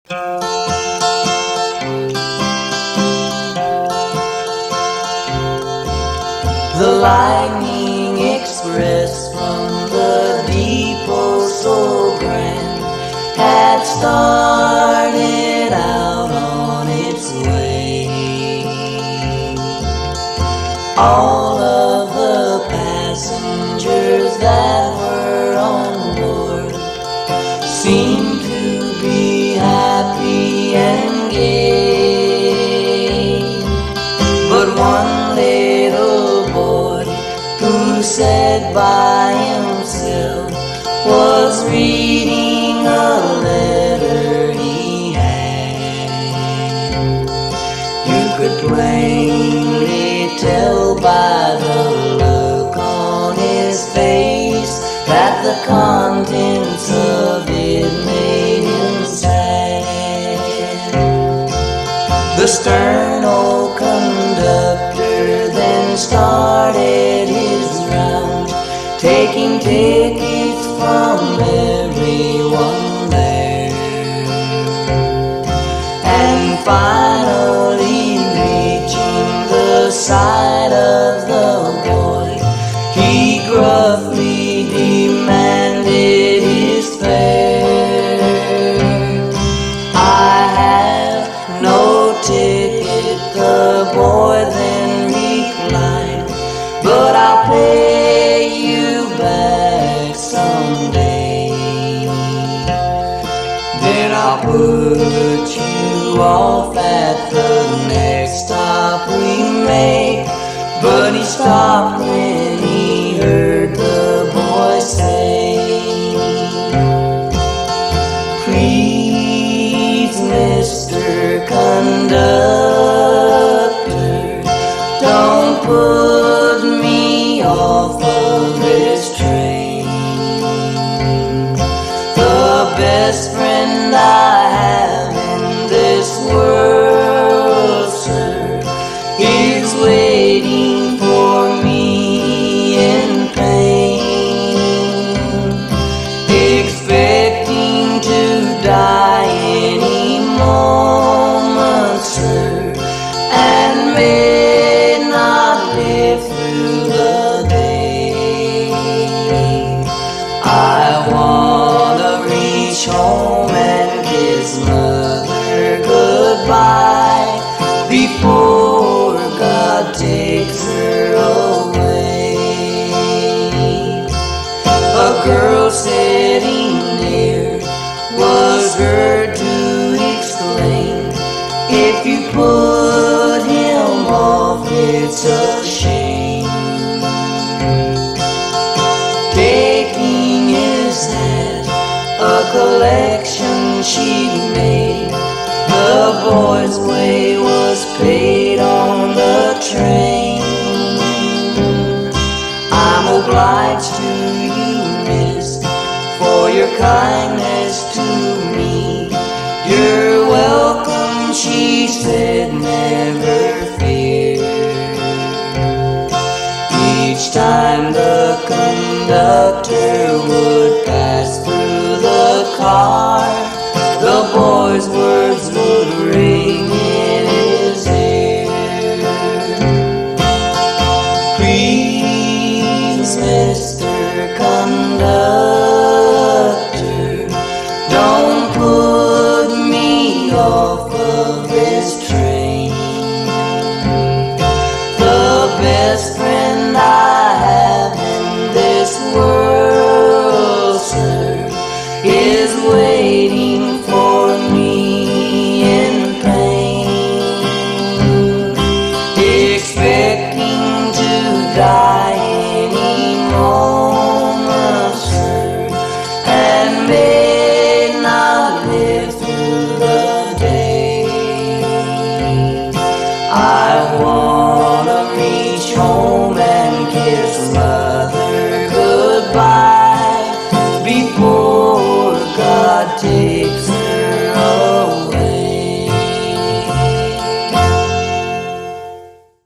The lightning express from the depot so grand had started out on its way. All of the passengers that were on board seemed to be happy and gay, but one little boy who sat by himself was reading a letter he had. You could plainly tell by the look on his face that the contents of it made him sad. The stern old conductor then started his round, taking tickets from everyone there, and finally reaching the side of the boy, he gruffly demanded his fare. "I have no ticket," the boy then replied, "but I'll pay you back someday. Then I'll put you off at the next stop we make." But he stopped when he heard the boy say, "Please, Mr. Conductor, don't put me off of this train. The best friend I have in this world, sir, is waiting for me in pain, expecting to die any moment, sir, and may not live through the day. I wanna reach home and kiss mother goodbye before God takes her away." A girl sitting near was heard to exclaim, "If you put him off, it's a shame." Taking his hat, a collection she made, the boy's way was paid on the train. "I'm obliged to you, miss, for your kindness to me. You're welcome," she said, "never fear." Each time the conductor would pass through the car, the boy's words would ring in his ear. "Please, Mr. Conductor, don't put me off of this train. The best friend I have in this world, sir, is waiting